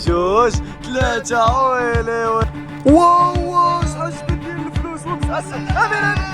جوج ثلاثة ويلي واو شحال ديال الفلوس امين.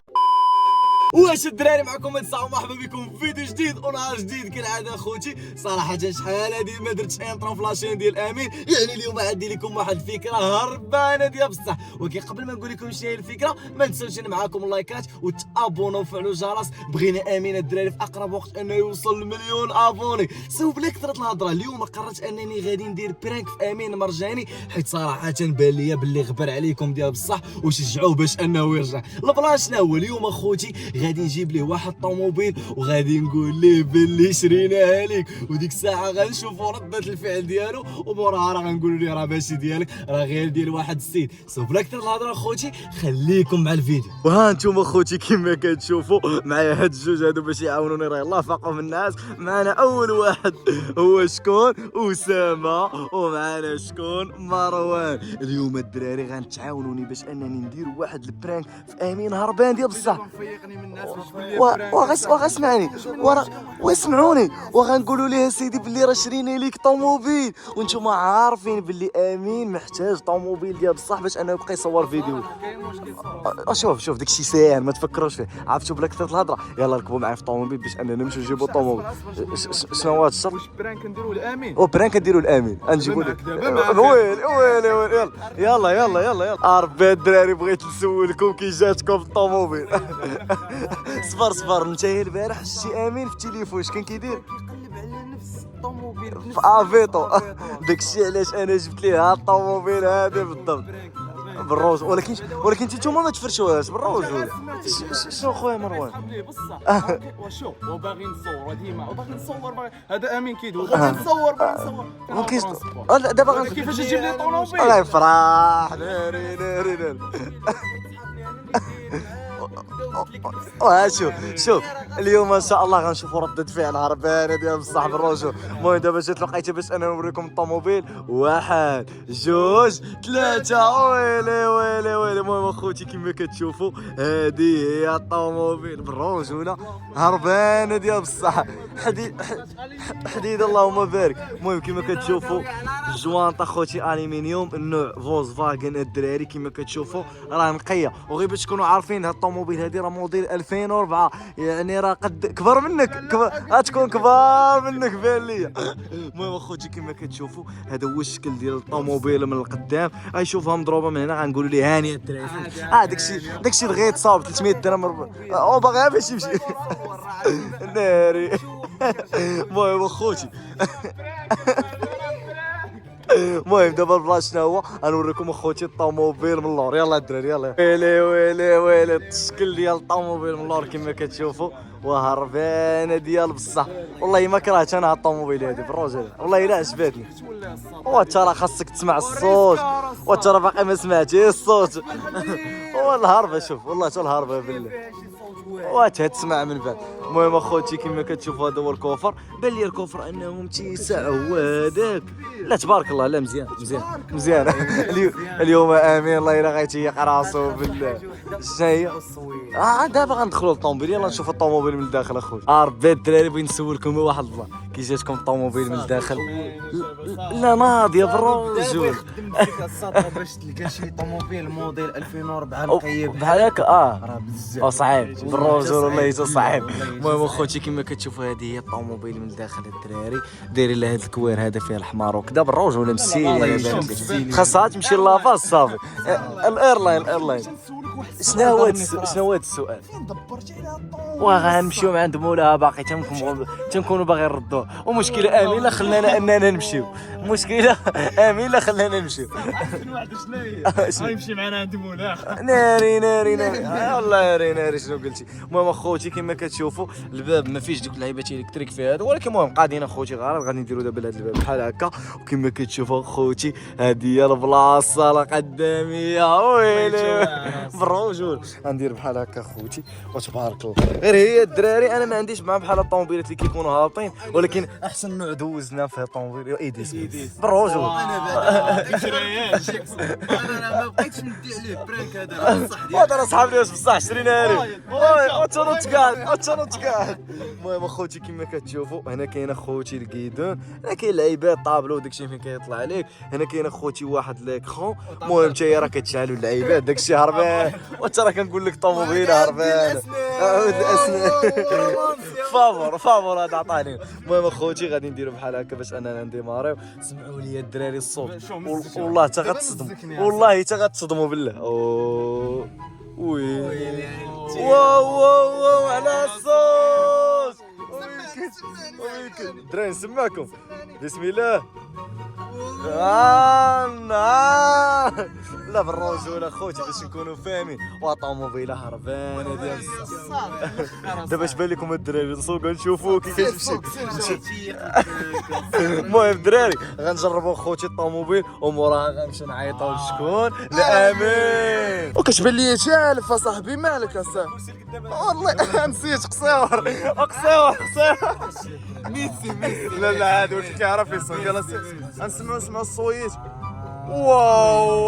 واش الدراري معكم الساعه مرحبا بكم في فيديو جديد ونهار جديد كالعاده اخوتي. صراحه شحال هادي ما درتش انترو في لاشين ديال امين، يعني اليوم عندي لكم واحد الفكره هربانه ديال بصح. ولكن قبل ما نقول لكم شنو هي الفكره ما تنساوش معاكم اللايكات وتابوناو وفعلوا الجرس. بغينا امين الدراري في اقرب وقت انه يوصل لمليون ابوني. سو بلا كثرت الهضره اليوم قررت انني غادي ندير برانك في امين مرجاني، حيت صراحه بان ليا باللي غبر عليكم ديال بصح وشجعوه باش انه يرجع. البلان شنو هو اليوم اخوتي؟ غادي نجيب ليه واحد الطوموبيل وغادي نقول ليه باللي شريناها ليك، وديك الساعه غنشوفوا رده الفعل ديالو وموراها راه غنقولوا ليه راه ماشي ديالك راه غير ديال واحد السيد. سو بلا كثر الهضره اخوتي خليكم مع الفيديو. وها انتم اخوتي كما كتشوفوا معايا هاد الجوج هادو باش يعاونوني، راه الله فاقهم الناس. معنا اول واحد هو شكون؟ اسامه، ومعنا شكون؟ مروان. اليوم الدراري غنتعاونوني باش انني ندير واحد البرانك في امين هربان ديال بصح. وغاسمعني واسمعوني وغنقولوا ليه سيدي باللي راه شرينا ليك طوموبيل، وانتم عارفين باللي امين محتاج طوموبيل ديال بصح باش انه يبقى يصور فيديو. شوف داكشي ساهل ما تفكروش فيه. عرفتوا بلا كثرت الهضره يلا ركبوا معايا في الطوموبيل باش اننا نمشيو نجيبوا الطوموبيل. شنو هو هذا الشرط؟ واش برانك نديروا لامين؟ برانك نديروا لامين نجيبوا لك. ويلي يلا عربي الدراري بغيت نسولكم كي جاتكم في الطوموبيل. صفر انت البارح شتي امين في التليفون اش كان كيدير؟ كيقلب على نفس الطوموبيل في افيتو. داكشي علاش انا جبت ليه هاد الطوموبيل هذا بالضبط بالروج. ولكن نتوما ما تفرشوهاش بالروج. شنو خويا مروان؟ بصح وشوف وباغي نصور ديما وباغي نصور هذا امين كيدوي باغي نصور دابا كيفاش تجيب لي طوموبيل؟ الله يفرح. ناري شوف اليوم ان شاء الله غنشوفوا ردة فعل هربانه ديال بصح بالرجل. المهم دابا جات الوقيته باش انا نوريكم الطوموبيل. واحد جوج ثلاثة ويلي. المهم اخوتي كما كتشوفوا هذه هي الطوموبيل بالرجوله هربانه ديال بصح. حديد اللهم بارك. المهم كما كتشوفوا الجوانط اخوتي الومنيوم النوع فولكسفاغن الدراري كما كتشوفوا راه نقيه. وغير باش تكونوا عارفين هاد الطوموبيل هادي راه موديل 2004، يعني راه قد كبر منك غتكون كبار منك بان ليا. المهم اخوتي كما كتشوفوا هذا هو الشكل ديال الطوموبيل من القدام. غنشوفها مضروبه من هنا غنقولوا ليه هانيه الدراري. داكشي اللي غيتصاوب 300 درهم او باغيها باش يمشي. ناري. المهم اخوتي المهم دابا البلان شنو هو؟ غنوريكم اخوتي الطوموبيل من اللور. يلا الدراري يلا. ويلي الشكل ديال الطوموبيل من اللور كما كتشوفوا وهربانه ديال بصح. والله ما كرهت انا هاد الطوموبيل هادي بالرجل، والله الا عجبتني. وانت راه خاصك تسمع الصوت، وانت راه باقي ما سمعتيش الصوت. والهربه شوف والله حتى الهربه بالله وتسمع من بعد. المهم اخوتي كما كتشوفوا هذا هو الكوفر. بان لي الكوفر انه متسع هذاك. لا تبارك الله لا مزيان. اليوم امين الله الا غيتيق راسو بالله. شنو هي؟ دابا غندخلوا للطوموبيل. يلا نشوفوا الطوموبيل من الداخل اخويا. ربي الدراري بغيت نسولكم واحد الله كي جاتكم الطوموبيل من الداخل؟ لا ناضيه بالرجل باش تلقى شي طوموبيل موديل 2004 نقيب بحال هكا راه بزاف صعيب بالرجل والله حتى صعيب. المهم اخوتي كما كتشوفوا هذه هي الطوموبيل من الداخل الدراري دايرين لها هذا الكوير هذا فيه الاحمر وكذا بالرجل ولا مسيل خاصها تمشي لافاز صافي. الايرلاين شنو هو هذا السؤال؟ فين دبرتي على الطوموبيل؟ وغنمشيو عند مولاها باقي تنكونوا باغي نردوه. ومشكله امين لا خلانا اننا نمشيو. واحد شنو هي؟ غيمشي معنا عند مولاها. ناري والله ناري شنو قلتي. المهم اخوتي كما كتشوفوا الباب ما فيش ديك اللعيبات الكتريك في هذا، ولكن المهم قاعدين اخوتي غير غادي نديروا دابا هذا الباب بحال هكا. وكما كتشوفوا اخوتي هذه هي البلاصه القداميه. ويلي بالرجول غندير بحال هكا اخوتي وتبارك الله. غير غير هي الدراري انا ما عنديش معاهم بحال الطوموبيلات اللي كيكونوا هابطين، ولكن احسن نوع دوزنا في الطوموبيل ايديس بالرجل. انا ما بقيتش ندي عليه برانك هذا بصح ديالي. هذا راه صحاب ليش بصح شرينا ليه. وتنوض قاعد. المهم اخوتي كما كتشوفوا هنا كاين اخوتي الكيدون، هنا كاين لعيبات طابلو داكشي فين كيطلع عليك، هنا كاين اخوتي واحد ليكرون. المهم نتايا راه كتشعلوا اللعيبات داكشي هربان، وانت راه كنقول لك طوموبيله هربان. عاود الاسنان فافور هذا عطاني. المهم اخوتي غادي نديروا بحال هكا باش اننا نديماريو. سمعوا لي الدراري الصوت والله حتى غتصدموا، والله حتى غتصدموا بالله. اوه وي واو على الصوت. الدراري نسمعكم بسم الله. لا بالرجوله اخوتي باش نكونوا فاهمين، وطوموبيله هربانه ديال دابا اش بان لكم الدراري السوق نشوفوا كي كتمشي. المهم الدراري غنجربوا اخوتي الطوموبيل وموراها غنمشيو نعيطوا لشكون؟ لامين. وكتبان لي شالف اصاحبي مالك اصاحبي؟ والله نسيت قصير ميسي لا هذا ولكن كيعرف يصون. يلاه نسمعوا الصويت. واو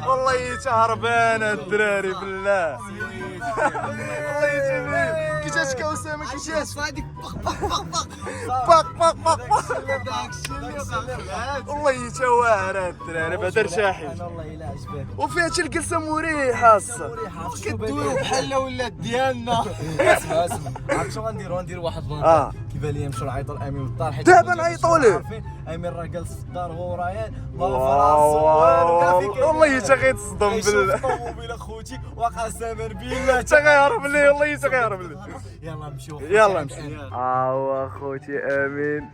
والله يتهربان الدراري بالله. والله يجيب كي جاتك اسامه كي جات هذيك بق والله يتواعر الدراري بعدا رشاحي. وفيها حتى الجلسه مريحه كدويو بحال ولات ديالنا. اسمع عرفت شنو غنديروا واحد النهار كيبان لي نمشيو نعيطوا لامين للدار، حيت دابا نعيطوا ليه. امين راه جالس في الدار هو وريان ما فراسو والو. والله حتى غيتصدم بالله. الطوموبيل اخوتي وقسما بالله حتى غيهرب لي، والله حتى غيهرب لي. يلا نمشيو يلا نمشي. اخوتي امين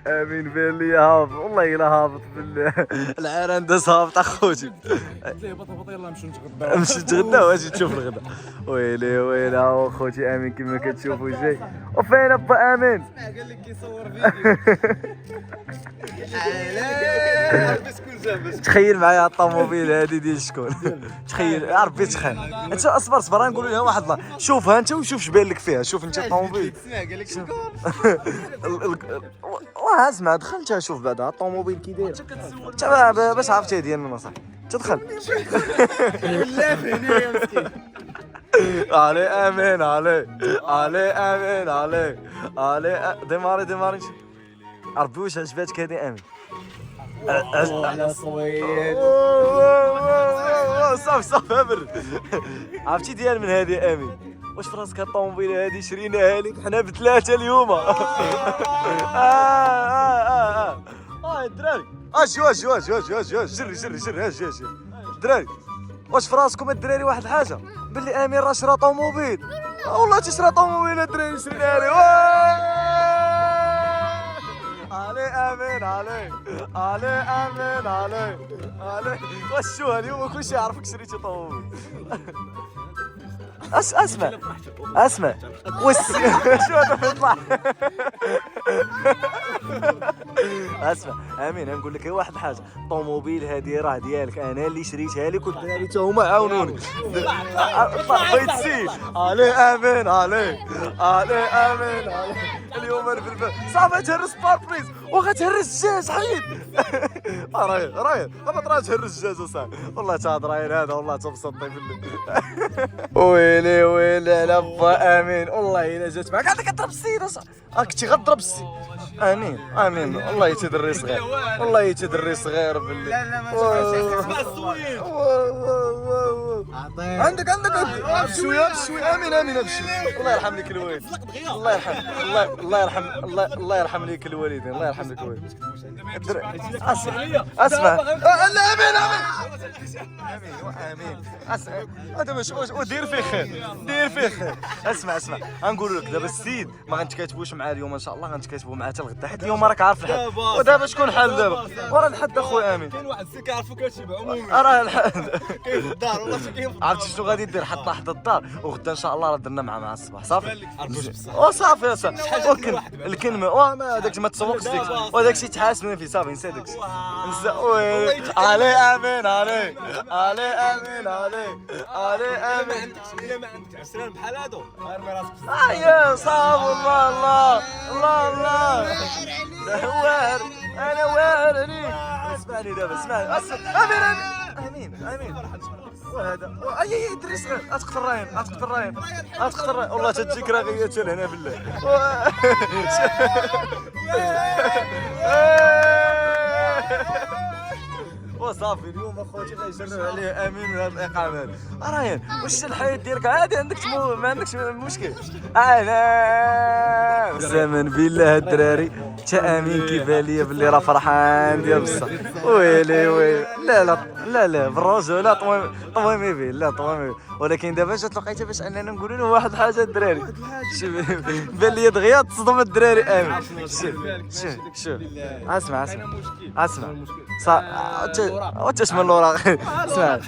بان لي هابط، والله الا هابط بالله. العران داز هابط اخوتي. بطا يلا نمشيو نتغداو. نمشي نتغدى واجي تشوف الغدا. ويلي ها اخوتي امين كما كتشوفوا جاي. وفين با امين؟ قال لك كيصور فيديو. تخيل معايا الطوموبيل هذه ديال شكون؟ تخيل ربي تخيل. انت اصبر نقول لها واحد الله، شوفها انت وشوف اش بان لك فيها. شوف انت الطوموبيل قال لك واه اسمع دخلتها شوف بعدا الطوموبيل كي داير باش عرفتي ديالنا نصح تدخل. بالله هنايا مسكين. علي امين علي ديماري ربي واش عجباتك هذه امين؟ على صويت. صافي برد. عرفتي ديال من هذه امين؟ واش في راسك الطوموبيل هذه شريناها لك حنا بثلاثه اليوم؟ الدراري اجي جري الدراري واش في راسكم الدراري واحد الحاجه باللي امين راه شرا طوموبيل؟ والله تشرا طوموبيل الدراري شريناها لي. علي واش شو اليوم كلشي يعرفك شريتي طوموبيل. اسمع شو هذا يطلع. اسمع امين نقول لك واحد الحاجه، الطوموبيل هذه راه ديالك، انا اللي شريتها لك والدراري حتى هما عاونوني. طلع بغيت السيد علي امين اليوم انا في البال صافي تهرس باربريز وغتهرس الدجاج حيد. راهي غترا تهرس الدجاج اصاحبي. والله تهضراين هذا والله تبسطني بالله. ويلي على با امين، والله الا جات معاك عندك كضرب السيد اصاحبي. كنتي غضرب السيد. امين والله يتدري صغير، والله يتدري صغير بالله. لا ما اسمع الصويت. عندك بشويه امين ابشر. الله يرحم لك الوالدين، الله يرحم لك الوالدين، الله يرحم لك الوالدين. اسمع لا امين هذا باش ودير فيه خير. اسمع غنقول لك دابا السيد ما غنتكاتبوش معاه اليوم ان شاء الله، غنتكاتبوا معاه حتى الغدا حيت اليوم راك عارف الحد. ودابا شكون حال دابا؟ وراه الحد اخويا امين. كاين واحد السي كيعرفو كلشي بعمومي. راه الحد. كاين في الدار والله شي كاين في الدار. عرفتي شنو غادي دير؟ حطنا حدا الدار وغدا ان شاء الله راه درنا مع الصباح صافي. عرفتوش بصح. وصافي اصاحبي. الكلمه وما داك ما تسوقش ديك وداك الشيء تحاسبنا فيه صافي نسى داك الشيء. نسى علي امين علي امين علي امين. الا ما عندكش عسران بحال هادو ارمي راسك في يا صاحب الله الله الله الله وار انا وارني. اسمعني دابا اسمعني امين امين امين وهذا اي دري صغير اتقتل الراين والله تجيك راغيه هنا بالله. وصافي اليوم اخوتي غيجرب عليه امين من هذه الاقامات. راين واش الحياه ديالك عادي عندك ما عندكش مشكل. انا زمن بالله الدراري تا امين كيبان ليا باللي راه فرحان ديال بصح. ويلي لا بالرجوله طويمي به لا طويمي. ولكن دابا جات الوقيته باش اننا نقولوا له واحد الحاجه الدراري. بان لي دغيا تصدم الدراري امين. شوف اسمع وتشمل الوراق. اسمع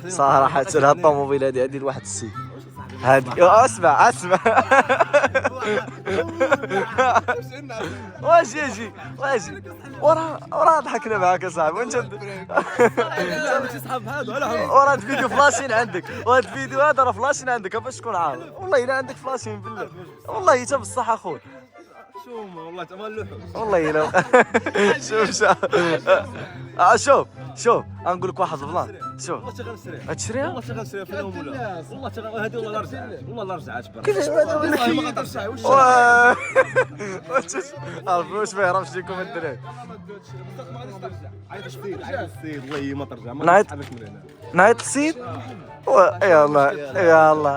صراحه هاد الطوموبيل هادي لواحد السيد هادي. اسمع واش يجي وراه ضحكنا معاك اصاحبي وانت وراه الفيديو فلاشين عندك وهاد الفيديو هذا راه فلاشين عندك باش تكون عارف. والله الا عندك فلاشين بالله والله حتى بصح اخويا. والله تما اللوحوس والله الا شوف غنقول لك واحد البلان. شوف والله تغنسري هتشريها والله تغنسري في اليوم ولا والله هذه والله لا رجعات برا. كيفاش والله ما غترجع واش عرف واش ما يهربش ليكم الدراري. ما غاديش ترجع. عيط السيد والله ما ترجع ما نعيط نسحبك من هنا. نعيط السيد يا الله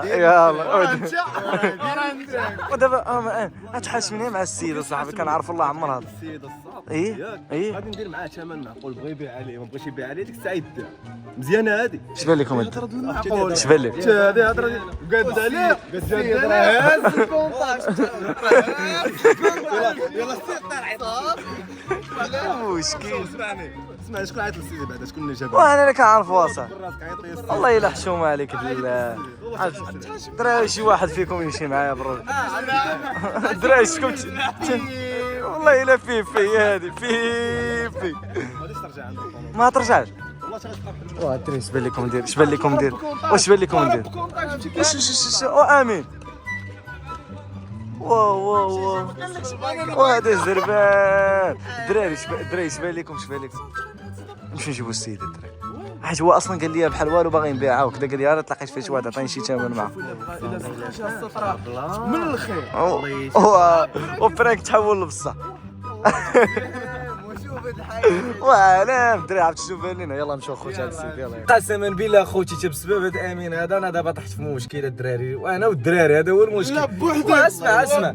ودابا غتحاشمني مع السيد اصاحبي كنعرف الله عمر هذا السيد الصاط ايه غادي ندير معاه ثمن معقول بغى يبيع عليه ما بغاش يبيع عليه ديك الساعه يدير مزيانه هذه. اش بان لكم اش بان لك؟ هذه هضره قاد عليه قاد عليه هاز الكونطاكت يلا السيد طلع صافي مشكل. اسمعني شكون عيط للسيدي بعدا شكون اللي جاب وانا اللي كنعرف واصل راسك عيط لي السيد الله يلا حشومه عليك بالله. دراري شي واحد فيكم يمشي معايا بالرجل. دراري شكون والله الا فيه هذه فيه ما غاديش ترجع عندك ما ترجعش. والله تغتبقى واه الدراري اش بان لكم ندير واش بان لكم ندير امين. واو وهذا زربان. دراري اش بان لكم نمشيو نجيبو السيد الدراري حيت هو اصلا قال لي بحال والو باغي نبيعها وكذا. قال لي راه تلاقيت فيه شي واحد عطاني شي ثمن معاه من الخير وفرانك تحول لبصح. وانا الدراري عرفت شنو بان لينا. يلا نمشيو خوتي هاد السيد يلا. قسما بالله خوتي حتى بسبب هاد امين هذا انا دابا طحت في مشكله الدراري وانا والدراري هذا هو المشكل. لا بوحدك اسمع انا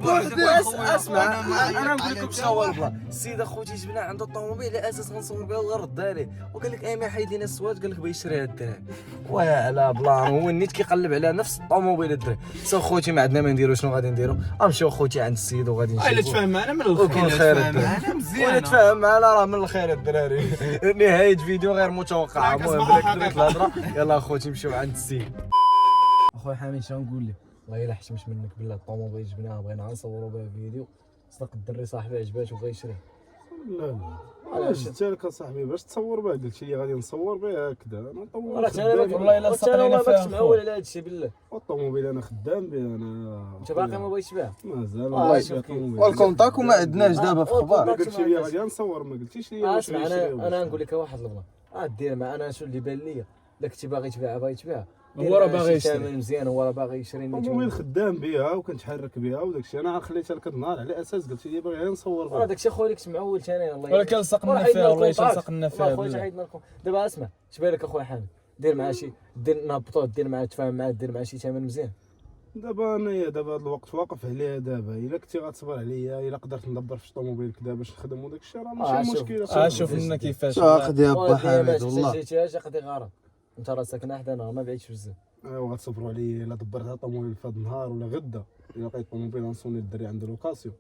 نقول لكم شنو هو البلان. السيد اخوتي جبنا عنده الطوموبيل على اساس غنصور بها ورد عليه وقال لك امين حيد لينا السواد قال لك بغا يشريها الدراري وعلى بلان هو نيت كيقلب على نفس الطوموبيل الدراري. سو خوتي ما عندنا ما نديرو شنو غادي نديرو غنمشيو خوتي عند السيد وغادي نشوفو. الا تفاهم معنا من الخير مزيان تفاهم معنا راه من الخير الدراري. نهايه فيديو غير متوقعه. المهم بلا كثرت الهضره يلا اخوتي نمشيو عند السيد. اخويا حميد شنو نقول لك والله الا حشمت منك بالله. الطوموبيل جبناها بغينا نصوروا بها فيديو صدق الدري صاحبي عجباتو بغا يشريه. لا علاش جبت لك اصاحبي باش تصور بها قلت لي غادي نصور بها هكذا انا الطوموبيل والله الا سقنينا فيها معول على هذا الشيء بالله. الطوموبيل انا خدام بها انا. انت باقي ما بغيتش بها مازال والله والكونتاك وما عندناش دابا في اخبار. قلت لي غادي نصور ما قلتيش لي واش اسمع انا نقول لك واحد البلان دير مع انا شو اللي بان ليا. لا كنتي باغي تبيعها هو راه باغي يشري مزيان هو راه باغي يشري. الطوموبيل خدام بها وكنتحرك بها وداك الشيء انا خليتها لك النهار على اساس قلت لي باغي نصور بها. داك الشيء خويا لك معول ثاني الله ولكن لصقنا فيها والله لصقنا فيها خويا. دابا اسمع اش بالك اخويا حامد دير معاه شي نهبطوه دير معاه تفاهم معاه دير معاه شي ثمن مزيان. دابا انايا دابا هذا الوقت واقف عليها دابا الا كنتي غتصبر عليا الا قدرت ندبر في الطوموبيل كذا باش نخدم وداك الشيء راه ماشي مشكل. شوف لنا كيفاش اخذ يا با حامد والله جيتيهاش قضي غاره انت راه ساكن حدانا ما بعيدش بزاف. ايوا غتصبروا عليا الا دبرتها طوموبيل في هذا النهار ولا غدا الا لقيت طوموبيل غنصوني الدري عنده لوكاسيون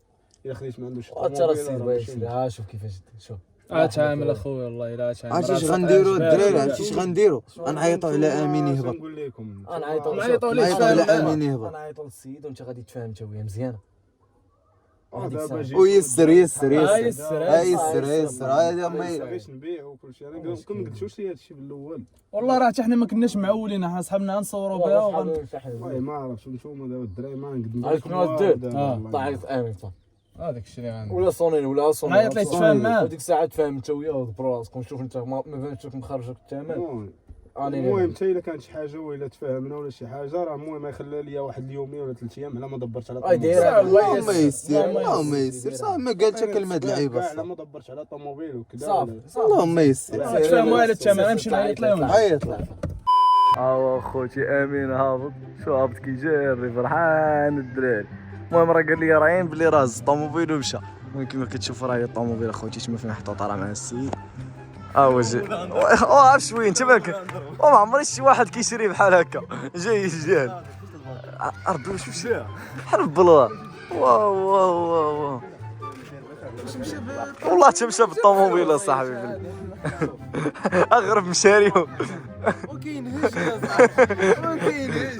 الا خديت ما عندوش ترى السيد بغا يشري. ها شوف كيفاش شوف تعامل اخويا والله الا تعامل. عرفتي اش غنديروا الدراري؟ عرفتي اش غنديروا؟ غنعيطوا على امين يهبط. نقول لكم غنعيطوا نعيطوا ليه نعيطوا على امين يهبط. غنعيطوا للسيد وانت غادي تفاهم انت وياه مزيان. ويسر يسر يسر. يسر هذا ما باغيش نبيع وكل شيء. انا كنت ما قلتوش لي هذا الشيء بالاول. والله راه حتى حنا ما كناش معولين احنا صحابنا نصوروا بها والله ما عرفتش نتوما دابا الدراري ما نقدر عرفت شنو دير؟ طاعت امين صافي هذاك الشيء اللي غندير. ولا صونين ولا صونين. عيط ليه تفاهم معاه. وديك الساعه تفاهم انت وياه وضبر راسك ونشوف انت ما فهمتش لك مخرجك الثمن. المهم حتى الا كانت شي حاجه ولا تفاهمنا ولا شي حاجه راه المهم يخلى ليا واحد اليومين ولا 3 ايام على ما دبرت على اللهم يسر اللهم يسر صافي ما قالتش كلمه العيبه على ما دبرت على طوموبيل وكذا صافي اللهم يسر تفاهموا على الثمن نمشي نعيط لهم. عيط له خوتي امين هابط شو هابط كيجري فرحان الدراري. المهم راه قال لي راهين بلي راه هز الطوموبيل ومشى. المهم كيما كتشوفوا راه هي الطوموبيل اخوتي تما فين محطوطه راه مع السيد. وجه عرف شويه انت مالك وما عمري شي واحد كيشري بحال هكا جاي الجهل ربي واش مشى حرف بالله. واو واو واو والله تمشى بالطوموبيل اصاحبي اغرب مشاري وكاين هش يا صاحبي وكاين هش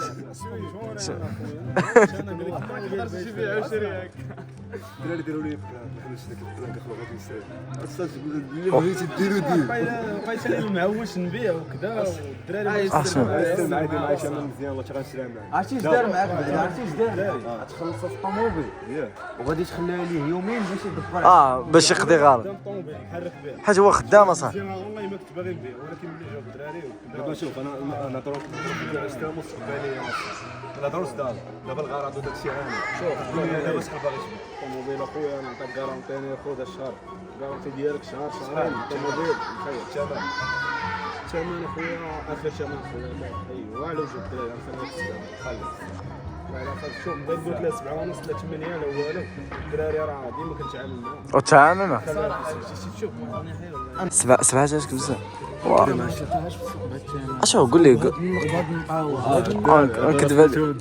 الدراري داروا لي اللي بغيتي ديروا دير بقيت انا معوش نبيع وكذا والدراري عادي معايشه مزيان والله غنشريها معاك. عرفتي اش دار معاك بعدا؟ عرفتي اش دار؟ غتخلص في الطوموبيل وغادي تخليها ليه يومين باش يدبر باش يقضي غرض الطوموبيل يحرك بها حيت هو خدام اصاحبي. والله ما كنت باغي نبيع ولكن ملي جاو الدراري دابا شوف انا ضروري اشتري مستقبليه لا ضروري دابا الغرض وداك الشيء عامل. شوف الدنيا دابا شحال باغي تبيع الطوموبيل اخويا انا نعطيك كارونتيني خذ الشهر كارونتي ديالك شهر شهرين الطوموبيل مخير الثمن اخويا اخر ثمن اخويا ايوا على وجه الدراري غنخليك تسبع خلص شوف بغيت قلت له 7 ونص لا 8 لا والو الدراري راه ديما كنتعامل معاهم وتعامل معاه شوف واحد الناحيه سبعة جاتك بزاف. اشو قول لي نكذب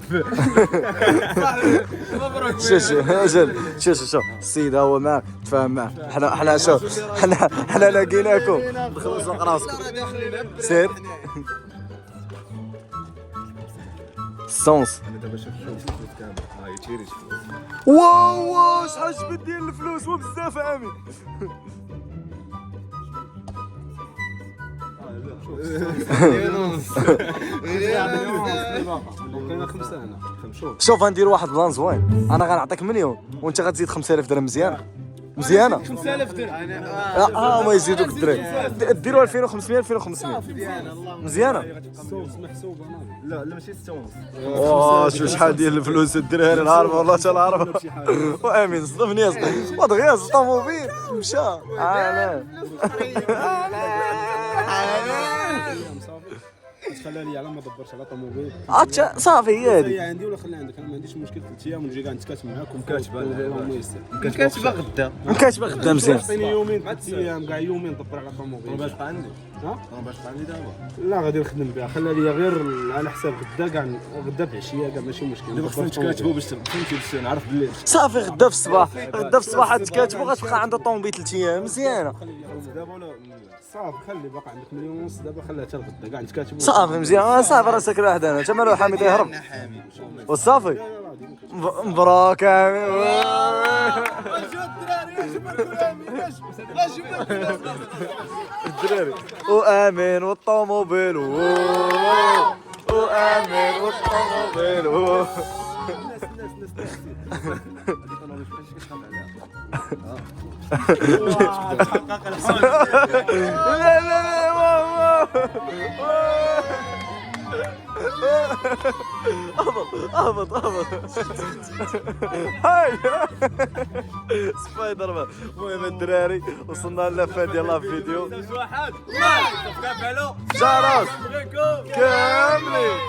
شوف السيد هو معك تفاهم معه. حنا شوف حنا لاقيناكم نخلصوا راسكم سير السونس. واو شحال جبت ديال الفلوس وبزاف امين. شوف غندير واحد بلان زوين. انا غنعطيك مليون وانت غتزيد 5000 درهم مزيانه 5000 درهم ما يزيدوك الدراري ديروا 2500 2500 مزيانه. الصوص محسوب انا لا ماشي 6 ونص. شو شحال ديال الفلوس الدراري العارف والله تا العارف. وامين صدمني ودغيا الطوموبيل مشى تخلى لي على ما دبرت على طوموبيل صافي هي هي هذه عندي ولا خليها عندك. انا ما عنديش مشكل 3 ايام ونجي كاع نتكاتب معاكم كاتبه كاتبه غدا كاتبه غدا مزيان. عطيني يومين 3 ايام كاع يومين دبر على طوموبيل باش بقى عندي باش بقى عندي دابا لا غادي نخدم بها. خلى لي غير على حساب غدا كاع غدا بعشيه كاع ماشي مشكل. دابا خصنا نتكاتبوا باش فهمتي باش نعرف بلي صافي غدا في الصباح تكاتبوا غتبقى عنده طوموبيل 3 ايام مزيانه. دابا ولا صافي خلي باقي عندك مليون ونص دابا خليها حتى الغدا كاع نتكاتبوا صافي مزيان. صافي راه ساكن واحد انا تما لو حامد يهرب وصافي مبروك الدراري وامين والطوموبيل وامين والطوموبيل اهبط هاي سبايدر مان. المهم الدراري وصلنا للفه ديال الفيديو. واحد لايك سبسكرايب على جرس كاملين.